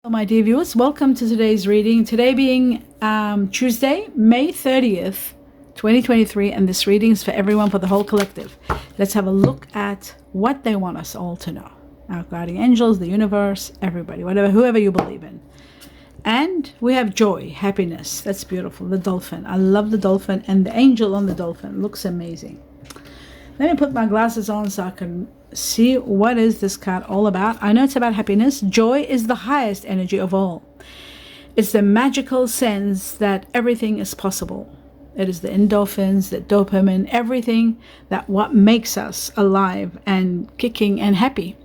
Hello, my dear viewers, welcome to today's reading. Today being Tuesday, May 30th, 2023, and this reading is for everyone, for the whole collective. Let's have a look at what they want us all to know. Our guardian angels, the universe, everybody, whoever you believe in. And we have joy, happiness. That's beautiful. The dolphin. I love the dolphin, and the angel on the dolphin looks amazing. Let me put my glasses on so I can see what is this card all about. I know it's about happiness. Joy is the highest energy of all. It's the magical sense that everything is possible. It is the endorphins, the dopamine, everything that what makes us alive and kicking and happy.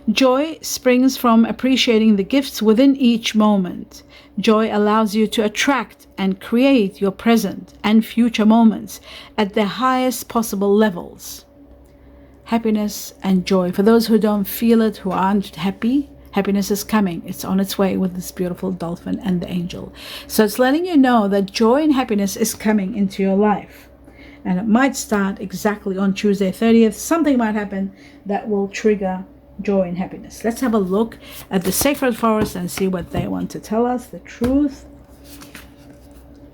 Joy springs from appreciating the gifts within each moment. Joy allows you to attract and create your present and future moments at the highest possible levels. Happiness and joy. For those who don't feel it, who aren't happy, happiness is coming. It's on its way with this beautiful dolphin and the angel. So it's letting you know that joy and happiness is coming into your life. And it might start exactly on Tuesday 30th. Something might happen that will trigger joy and happiness. Let's have a look at the sacred forest and see what they want to tell us. The truth.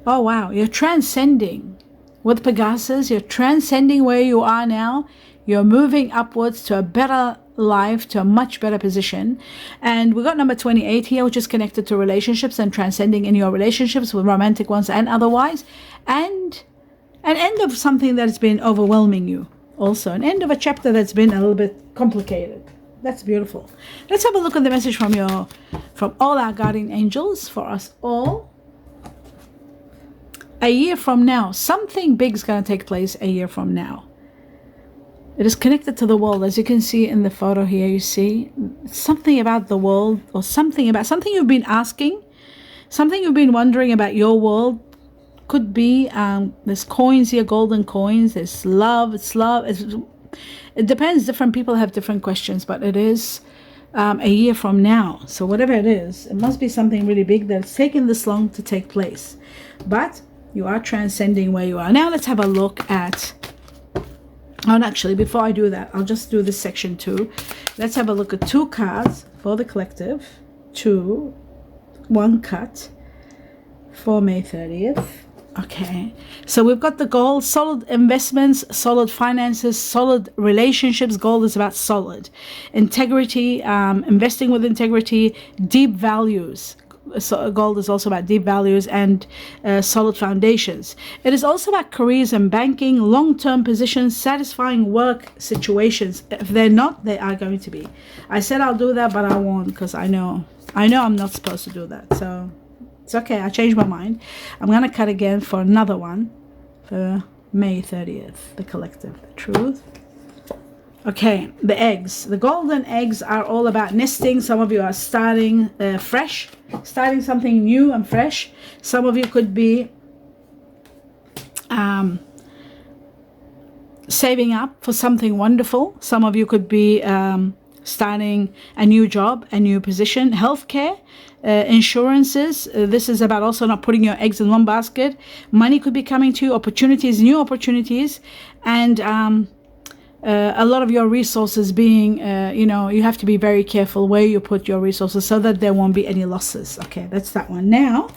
Oh wow, you're transcending. With Pegasus, you're transcending where you are now. You're moving upwards to a better life, to a much better position. And we got number 28 here, which is connected to relationships and transcending in your relationships, with romantic ones and otherwise. And an end of something that's been overwhelming you. Also, an end of a chapter that's been a little bit complicated. That's beautiful. Let's have a look at the message from all our guardian angels for us all. A year from now, something big is going to take place a year from now. It is connected to the world, as you can see in the photo here. You see something about the world, or something you've been asking, something you've been wondering about your world. Could be there's coins here, golden coins. There's love. It depends. Different people have different questions, but it is a year from now. So whatever it is, it must be something really big that's taken this long to take place. But you are transcending where you are. Now let's have a look at... And actually, before I do that, I'll just do this section too. Let's have a look at two cards for the collective. One cut for May 30th. Okay, so we've got the goal: solid investments, solid finances, solid relationships. Gold is about solid integrity, investing with integrity, deep values. So gold is also about deep values and solid foundations. It is also about careers and banking, long-term positions, satisfying work situations. If they're not, they are going to be. I said I'll do that, but I won't, because I know I'm not supposed to do that. So it's okay. I changed my mind. I'm going to cut again for another one for May 30th, the collective, the truth. Okay, the eggs. The golden eggs are all about nesting. Some of you are starting fresh, starting something new and fresh. Some of you could be saving up for something wonderful. Some of you could be starting a new job, a new position. Healthcare, insurances. This is about also not putting your eggs in one basket. Money could be coming to you, opportunities, new opportunities, and a lot of your resources being, you have to be very careful where you put your resources so that there won't be any losses. Okay, that's that one. Now,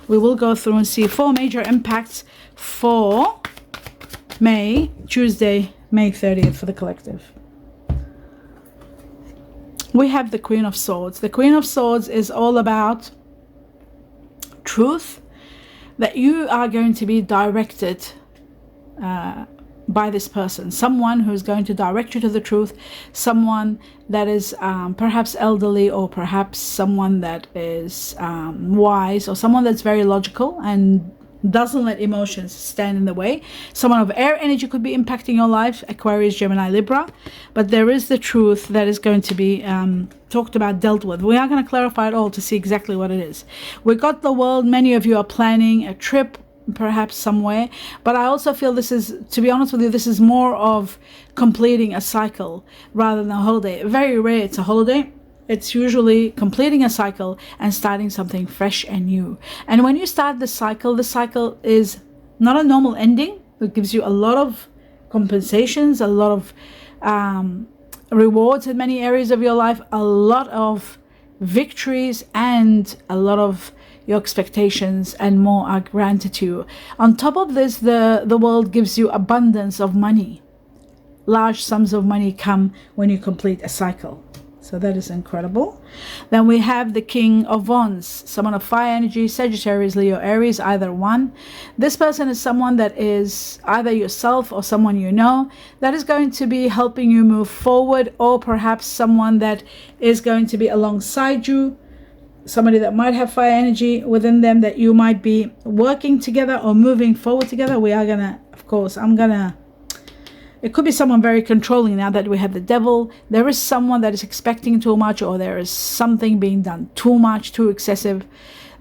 we will go through and see 4 major impacts for Tuesday, May 30th for the collective. We have the Queen of Swords. The Queen of Swords is all about truth, that you are going to be directed by this person, someone who's going to direct you to the truth, someone that is perhaps elderly, or perhaps someone that is wise, or someone that's very logical and doesn't let emotions stand in the way. Someone of air energy could be impacting your life, Aquarius, Gemini, Libra. But there is the truth that is going to be talked about, dealt with. We are going to clarify it all to see exactly what it is. We got the world. Many of you are planning a trip, perhaps somewhere, but I also feel this is, to be honest with you, this is more of completing a cycle rather than a holiday. Very rare it's a holiday. It's usually completing a cycle and starting something fresh and new. And when you start the cycle is not a normal ending. It gives you a lot of compensations, a lot of rewards in many areas of your life, a lot of victories, and a lot of your expectations and more are granted to you. On top of this, the world gives you abundance of money. Large sums of money come when you complete a cycle. So that is incredible. Then we have the King of Wands, someone of fire energy, Sagittarius, Leo, Aries, either one. This person is someone that is either yourself or someone you know that is going to be helping you move forward, or perhaps someone that is going to be alongside you, somebody that might have fire energy within them that you might be working together or moving forward together. We are gonna, of course, it could be someone very controlling now that we have the devil. There is someone that is expecting too much, or there is something being done too much, too excessive.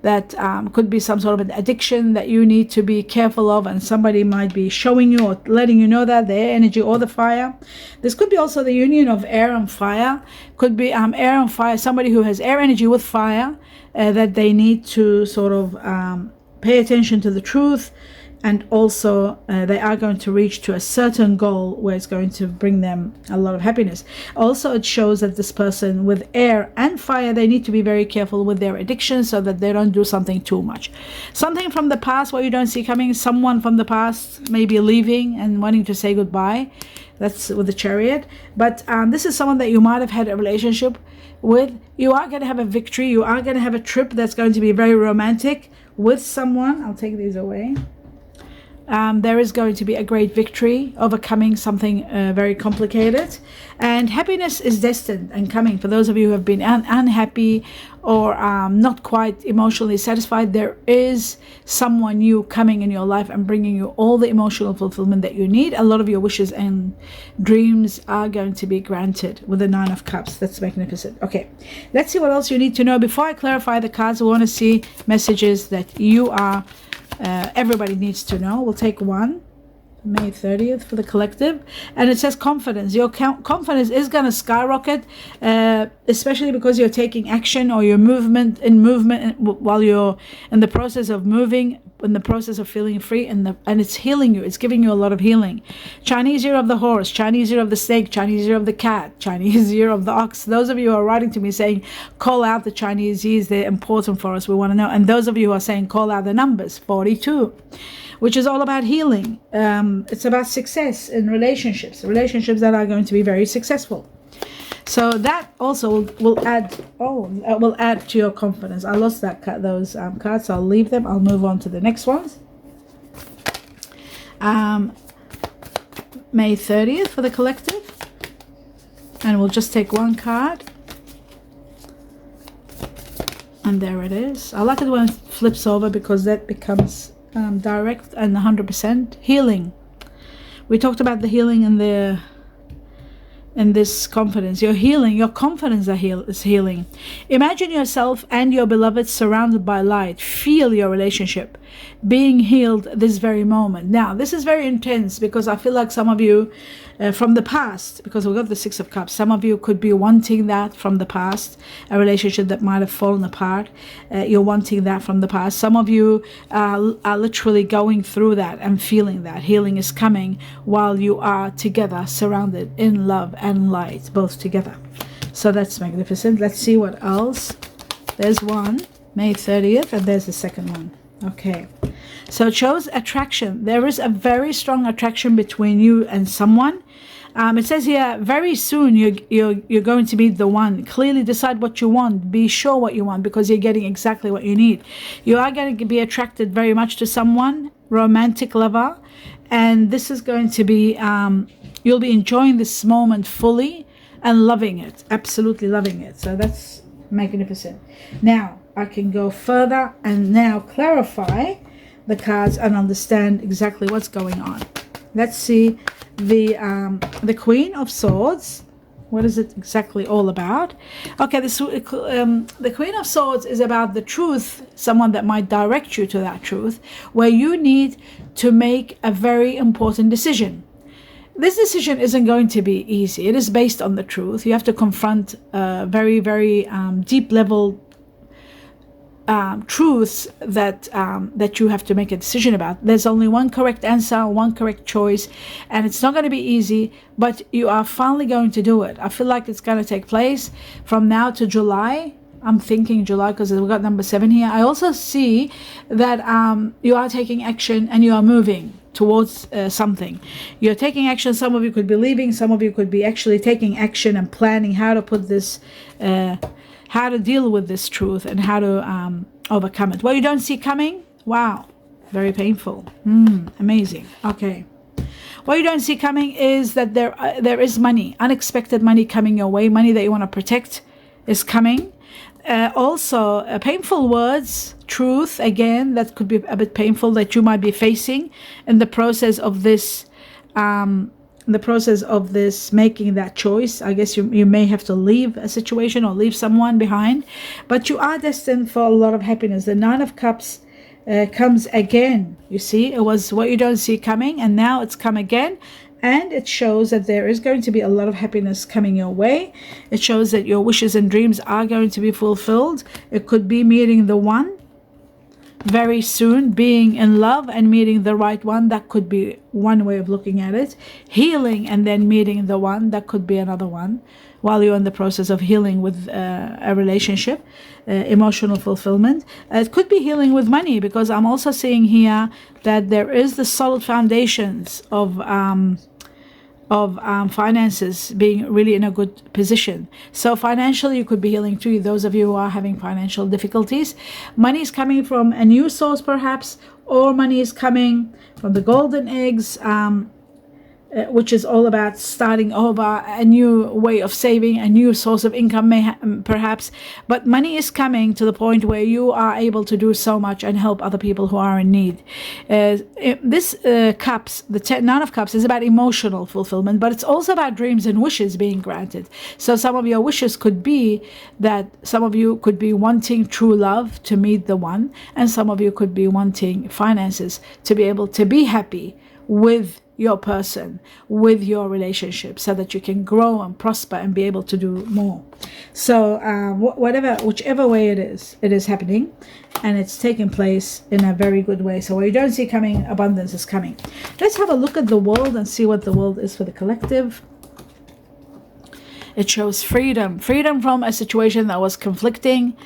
That could be some sort of an addiction that you need to be careful of, and somebody might be showing you or letting you know that, the air energy or the fire. This could be also the union of air and fire. Could be air and fire, somebody who has air energy with fire, that they need to sort of pay attention to the truth. And also they are going to reach to a certain goal where it's going to bring them a lot of happiness. Also, it shows that this person with air and fire, they need to be very careful with their addiction so that they don't do something too much. Something from the past where you don't see coming, someone from the past maybe leaving and wanting to say goodbye. That's with the Chariot. But this is someone that you might have had a relationship with. You are going to have a victory. You are going to have a trip that's going to be very romantic with someone. I'll take these away. There is going to be a great victory, overcoming something very complicated, and happiness is destined and coming. For those of you who have been unhappy or not quite emotionally satisfied, there is someone new coming in your life and bringing you all the emotional fulfillment that you need. A lot of your wishes and dreams are going to be granted with the Nine of Cups. That's magnificent. Okay, let's see what else you need to know. Before I clarify the cards, I want to see messages that you are everybody needs to know. We'll take one, May 30th for the collective, and it says confidence. Your confidence is going to skyrocket, especially because you're taking action, or your movement while you're in the process of moving, in the process of feeling free, and it's healing you. It's giving you a lot of healing. Chinese year of the horse, Chinese year of the snake, Chinese year of the cat, Chinese year of the ox. Those of you who are writing to me saying call out the Chinese years, they're important for us, we want to know. And those of you who are saying call out the numbers, 42, which is all about healing. It's about success in relationships that are going to be very successful. So that also will add to your confidence. I lost those cards, so I'll leave them. I'll move on to the next ones. May 30th for the collective, and we'll just take one card. And there it is. I like it when it flips over because that becomes direct and 100% healing. We talked about the healing in this confidence. Your healing, your confidence is healing. Imagine yourself and your beloved surrounded by light. Feel your relationship being healed this very moment. Now, this is very intense because I feel like some of you from the past, because we've got the Six of Cups, some of you could be wanting that from the past, a relationship that might have fallen apart. You're wanting that from the past. Some of you are literally going through that and feeling that. Healing is coming while you are together, surrounded in love and light, both together. So that's magnificent. Let's see what else. There's one, May 30th, and there's the second one. Okay, so it shows attraction. There is a very strong attraction between you and someone. It says here, very soon you're going to meet the one. Clearly decide what you want. Be sure what you want, because you're getting exactly what you need. You are going to be attracted very much to someone, romantic lover, and this is going to be, you'll be enjoying this moment fully and loving it, absolutely loving it. So that's magnificent. Now, I can go further and now clarify the cards and understand exactly what's going on. Let's see the Queen of Swords. What is it exactly all about? Okay, the Queen of Swords is about the truth, someone that might direct you to that truth, where you need to make a very important decision. This decision isn't going to be easy. It is based on the truth. You have to confront very, very deep level truths that you have to make a decision about. There's only one correct answer, one correct choice, and it's not going to be easy, but you are finally going to do it. I feel like it's going to take place from now to July. I'm thinking July because we've got number 7 here. I also see that you are taking action and you are moving towards something. You're taking action. Some of you could be leaving. Some of you could be actually taking action and planning how to put this, how to deal with this truth and how to overcome it. What you don't see coming, wow, very painful. Amazing. Okay. What you don't see coming is that there is money, unexpected money coming your way, money that you want to protect is coming. Also, painful words, truth, again, that could be a bit painful that you might be facing in the process of this, making that choice. I guess you may have to leave a situation or leave someone behind, but you are destined for a lot of happiness. The 9 of Cups comes again. You see, it was what you don't see coming, and now it's come again, and it shows that there is going to be a lot of happiness coming your way. It shows that your wishes and dreams are going to be fulfilled. It could be meeting the one very soon, being in love and meeting the right one. That could be one way of looking at it. Healing and then meeting the one, that could be another one, while you're in the process of healing with a relationship, emotional fulfillment. It could be healing with money, because I'm also seeing here that there is the solid foundations of finances being really in a good position. So financially, you could be healing too, those of you who are having financial difficulties. Money is coming from a new source perhaps, or money is coming from the golden eggs, which is all about starting over, a new way of saving, a new source of income perhaps. But money is coming to the point where you are able to do so much and help other people who are in need. This cups, the 9 of Cups, is about emotional fulfillment, but it's also about dreams and wishes being granted. So some of your wishes could be that some of you could be wanting true love to meet the one, and some of you could be wanting finances to be able to be happy with your person, with your relationship, so that you can grow and prosper and be able to do more. So whichever way it is happening, and it's taking place in a very good way. So what you don't see coming, abundance is coming. Let's have a look at the world and see what the world is for the collective. It shows freedom from a situation that was conflicting,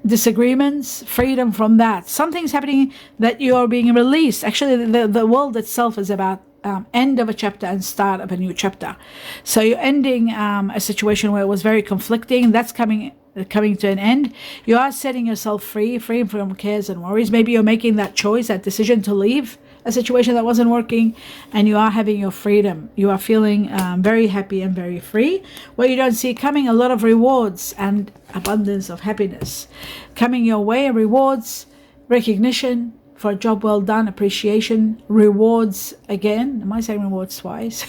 disagreements, freedom from that. Something's happening that you're being released. Actually, the world itself is about end of a chapter and start of a new chapter. So you're ending a situation where it was very conflicting. That's coming to an end. You are setting yourself free from cares and worries. Maybe you're making that choice, that decision to leave a situation that wasn't working, and you are having your freedom. You are feeling very happy and very free. What you don't see coming, a lot of rewards and abundance of happiness coming your way. Rewards, recognition for a job well done, appreciation, rewards again. Am I saying rewards twice?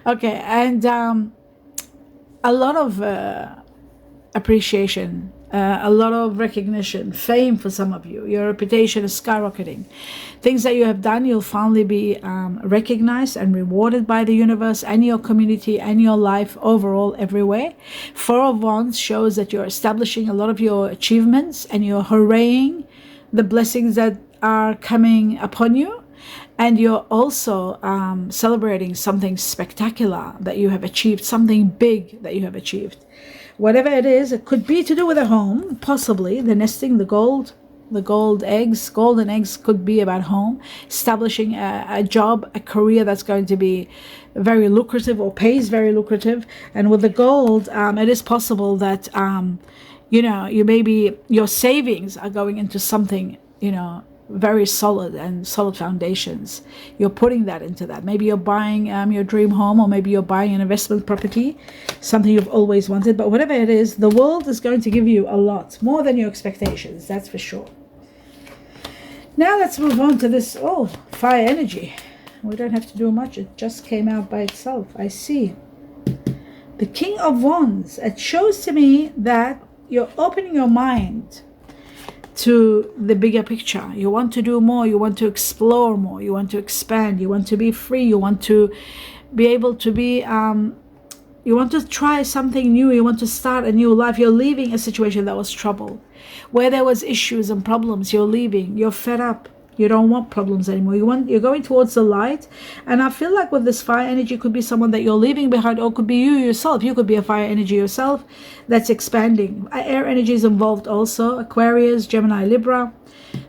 Okay, and a lot of appreciation, a lot of recognition, fame for some of you. Your reputation is skyrocketing. Things that you have done, you'll finally be recognized and rewarded by the universe and your community and your life overall, everywhere. 4 of Wands shows that you're establishing a lot of your achievements and you're hooraying the blessings that are coming upon you. And you're also celebrating something spectacular that you have achieved, something big that you have achieved. Whatever it is, it could be to do with a home, possibly the nesting, the golden eggs could be about home, establishing a job, a career that's going to be very lucrative or pays very lucrative. And with the gold, it is possible that your savings are going into something, very solid and solid foundations. You're putting that into that. Maybe you're buying your dream home, or maybe you're buying an investment property, something you've always wanted. But whatever it is, the world is going to give you a lot more than your expectations, that's for sure. Now let's move on to this fire energy. We don't have to do much, it just came out by itself. I see the King of Wands. It shows to me that you're opening your mind to the bigger picture. You want to do more, you want to explore more, you want to expand, you want to be free, you want to be able to be you want to try something new, you want to start a new life. You're leaving a situation that was trouble, where there was issues and problems. You're leaving, you're fed up, You don't want problems anymore. You're going towards the light. And I feel like with this fire energy, could be someone that you're leaving behind, or could be you yourself. You could be a fire energy yourself that's expanding. Air energy is involved also. Aquarius, Gemini, Libra.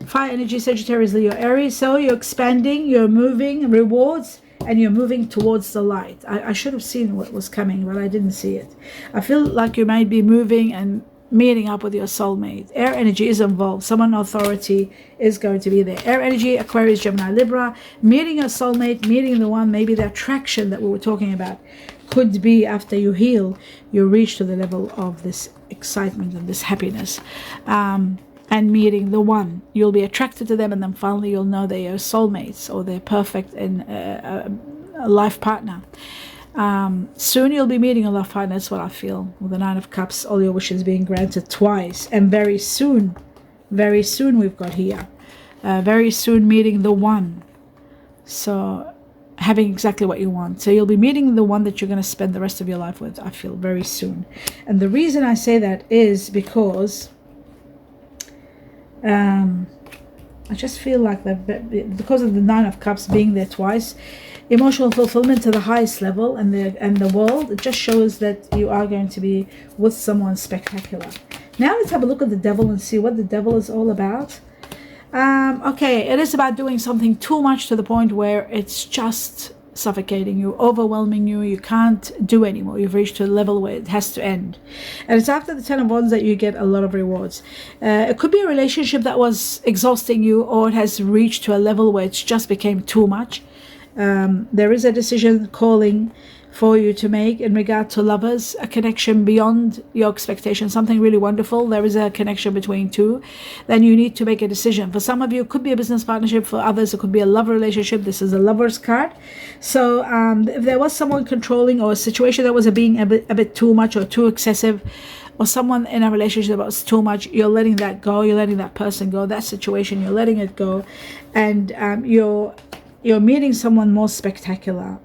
Fire energy, Sagittarius, Leo, Aries. So you're expanding, you're moving, rewards, and you're moving towards the light. I should have seen what was coming, but I didn't see it. I feel like you might be moving and meeting up with your soulmate. Air energy is involved. Someone authority is going to be there. Air energy, Aquarius, Gemini, Libra. Meeting your soulmate, meeting the one, maybe the attraction that we were talking about. Could be after you heal, you reach to the level of this excitement and this happiness. And meeting the one. You'll be attracted to them, and then finally you'll know they're your soulmates, or they're perfect in a life partner. Soon you'll be meeting a love partner. That's what I feel with the Nine of Cups, all your wishes being granted twice, and very soon we've got here, very soon meeting the one. So having exactly what you want. So you'll be meeting the one that you're going to spend the rest of your life with, I feel, very soon. And the reason I say that is because I just feel like that because of the Nine of Cups being there twice, emotional fulfillment to the highest level, and the world, it just shows that you are going to be with someone spectacular. Now let's have a look at the devil and see what the devil is all about. Okay, it is about doing something too much to the point where it's just suffocating you, overwhelming you. You can't do anymore. You've reached a level where it has to end. And it's after the Ten of Wands that you get a lot of rewards. It could be a relationship that was exhausting you, or it has reached to a level where it's just became too much. There is a decision calling for you to make in regard to lovers, a connection beyond your expectations, something really wonderful. There is a connection between two. Then you need to make a decision. For some of you, it could be a business partnership. For others, it could be a love relationship. This is a lover's card. So if there was someone controlling, or a situation that was being a bit too much or too excessive, or someone in a relationship that was too much, you're letting that go. You're letting that person go. That situation, you're letting it go. And you're meeting someone more spectacular.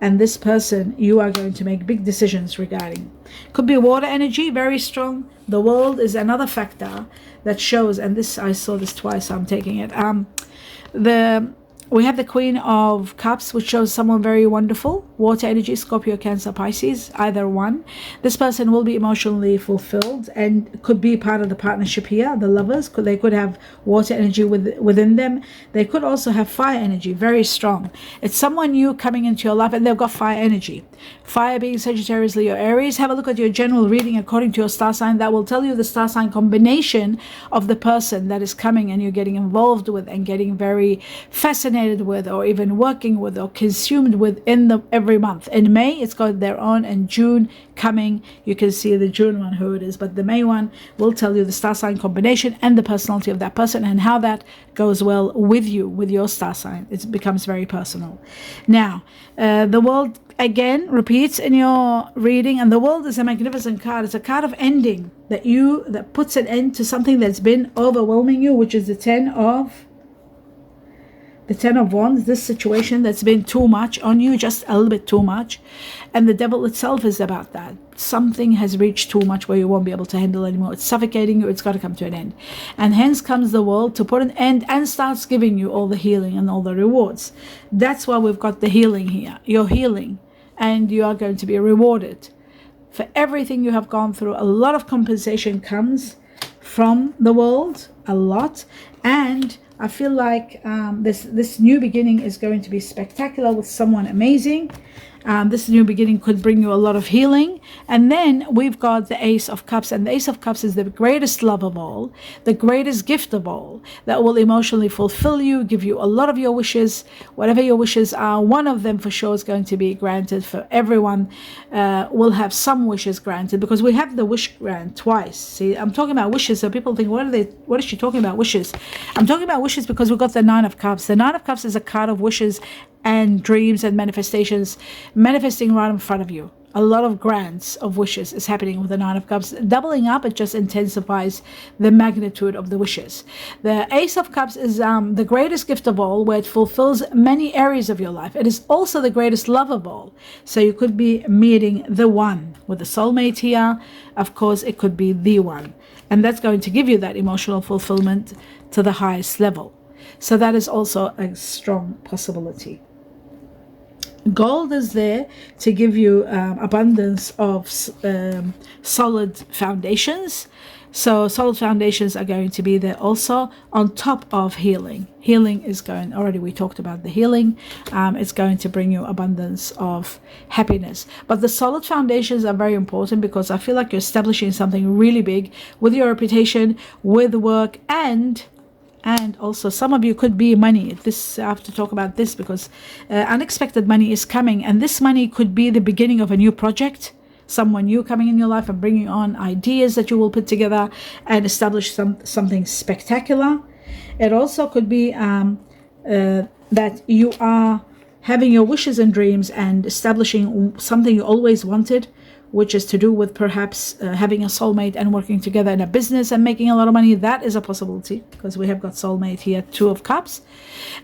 And this person, you are going to make big decisions regarding. Could be water energy, very strong. The world is another factor that shows, and this, I saw this twice, so I'm taking it. We have the Queen of Cups, which shows someone very wonderful. Water energy, Scorpio, Cancer, Pisces, either one. This person will be emotionally fulfilled and could be part of the partnership here. The lovers, they could have water energy within them. They could also have fire energy, very strong. It's someone new coming into your life, and they've got fire energy. Fire being Sagittarius, Leo, Aries. Have a look at your general reading according to your star sign. That will tell you the star sign combination of the person that is coming and you're getting involved with and getting very fascinated with, or even working with, or consumed with every month. In May, it's got their own, and June coming, you can see the June one who it is, but the May one will tell you the star sign combination and the personality of that person, and how that goes well with you, with your star sign. It becomes very personal. Now, the world again repeats in your reading, and the world is a magnificent card. It's a card of ending, that puts an end to something that's been overwhelming you, which is the Ten of Wands, this situation that's been too much on you, just a little bit too much. And the devil itself is about that. Something has reached too much where you won't be able to handle anymore. It's suffocating you. It's got to come to an end. And hence comes the world to put an end and starts giving you all the healing and all the rewards. That's why we've got the healing here. You're healing, and you are going to be rewarded for everything you have gone through. A lot of compensation comes from the world, a lot. And I feel like this new beginning is going to be spectacular with someone amazing. This new beginning could bring you a lot of healing. And then we've got the Ace of Cups, and the Ace of Cups is the greatest love of all, the greatest gift of all, that will emotionally fulfill you, give you a lot of your wishes. Whatever your wishes are, one of them for sure is going to be granted. For everyone will have some wishes granted, because we have the wish grant twice. See, I'm talking about wishes, so people think, what is she talking about, wishes? I'm talking about wishes because we've got the Nine of Cups. The Nine of Cups is a card of wishes and dreams and manifestations, manifesting right in front of you. A lot of grants of wishes is happening with the Nine of Cups. Doubling up, it just intensifies the magnitude of the wishes. The Ace of Cups is the greatest gift of all, where it fulfills many areas of your life. It is also the greatest love of all. So you could be meeting the one with the soulmate here. Of course, it could be the one. And that's going to give you that emotional fulfillment to the highest level. So that is also a strong possibility. Gold is there to give you abundance of solid foundations. So solid foundations are going to be there also, on top of healing. Healing is going, already we talked about the healing. It's going to bring you abundance of happiness. But the solid foundations are very important, because I feel like you're establishing something really big with your reputation, with work, and also some of you could be money. This, I have to talk about this, because unexpected money is coming, and this money could be the beginning of a new project, someone new coming in your life and bringing on ideas that you will put together and establish something spectacular. It also could be that you are having your wishes and dreams and establishing something you always wanted, which is to do with perhaps having a soulmate and working together in a business and making a lot of money. That is a possibility, because we have got soulmate here, 2 of Cups.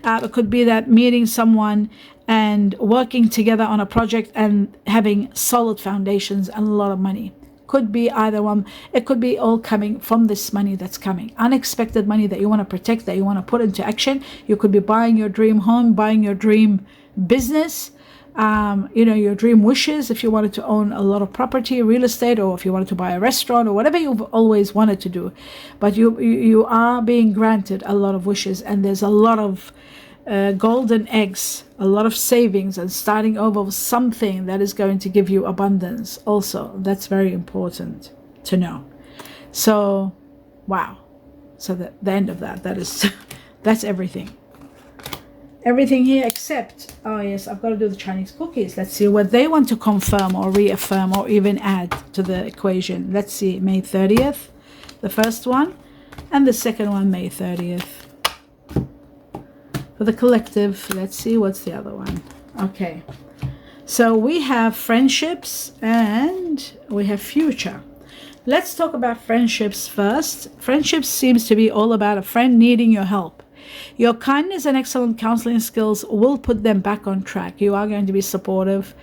It could be that meeting someone and working together on a project and having solid foundations and a lot of money. Could be either one. It could be all coming from this money that's coming. Unexpected money that you want to protect, that you want to put into action. You could be buying your dream home, buying your dream business, your dream wishes, if you wanted to own a lot of property, real estate, or if you wanted to buy a restaurant, or whatever you've always wanted to do. But you are being granted a lot of wishes, and there's a lot of golden eggs, a lot of savings, and starting over with something that is going to give you abundance also. That's very important to know. So, wow. So the end of that is that's everything. Everything here except, oh yes, I've got to do the Chinese cookies. Let's see what they want to confirm or reaffirm or even add to the equation. Let's see, May 30th, the first one, and the second one, May 30th. For the collective, let's see, what's the other one? Okay, so we have friendships and we have future. Let's talk about friendships first. Friendships seems to be all about a friend needing your help. Your kindness and excellent counseling skills will put them back on track. You are going to be supportive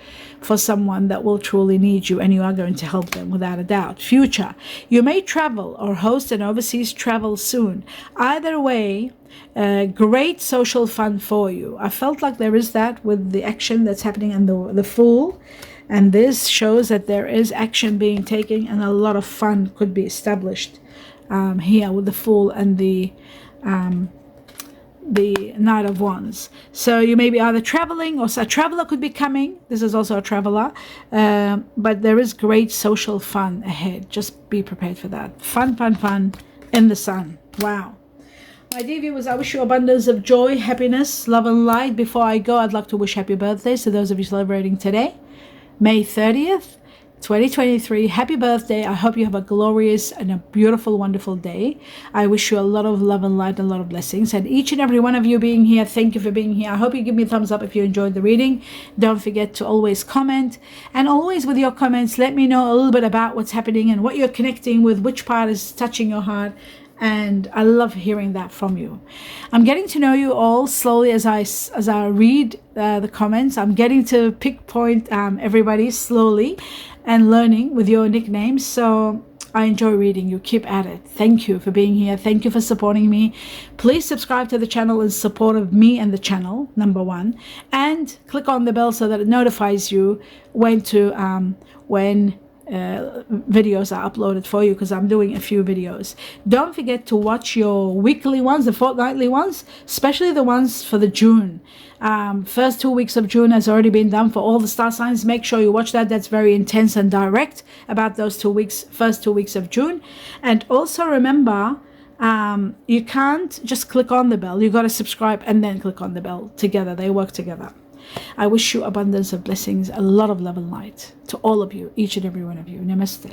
for someone that will truly need you, and you are going to help them without a doubt. Future, you may travel or host an overseas travel soon. Either way, great social fun for you. I felt like there is that with the action that's happening in the Fool, and this shows that there is action being taken and a lot of fun could be established here with the Fool and the Knight of Wands. So you may be either traveling, or a traveler could be coming. This is also a traveler, but there is great social fun ahead. Just be prepared for that. Fun in the sun. Wow. My dear viewers, I wish you abundance of joy, happiness, love and light. Before I go, I'd like to wish happy birthdays to those of you celebrating today, May 30th, 2023. Happy birthday. I hope you have a glorious and a beautiful, wonderful day. I wish you a lot of love and light and a lot of blessings. And each and every one of you being here, thank you for being here. I hope you give me a thumbs up if you enjoyed the reading. Don't forget to always comment. And always with your comments, let me know a little bit about what's happening and what you're connecting with, which part is touching your heart. And I love hearing that from you. I'm getting to know you all slowly as I read the comments. I'm getting to pinpoint everybody slowly and learning with your nicknames. So I enjoy reading you. Keep at it. Thank you for being here. Thank you for supporting me. Please subscribe to the channel in support of me and the channel, number 1. And click on the bell so that it notifies you when videos are uploaded for you, because I'm doing a few videos. Don't forget to watch your weekly ones, the fortnightly ones, especially the ones for the June. First 2 weeks of June has already been done for all the star signs. Make sure you watch that. That's very intense and direct about those 2 weeks, first 2 weeks of June. And also remember, you can't just click on the bell. You got to subscribe and then click on the bell. Together, they work together. I wish you abundance of blessings, a lot of love and light to all of you, each and every one of you. Namaste.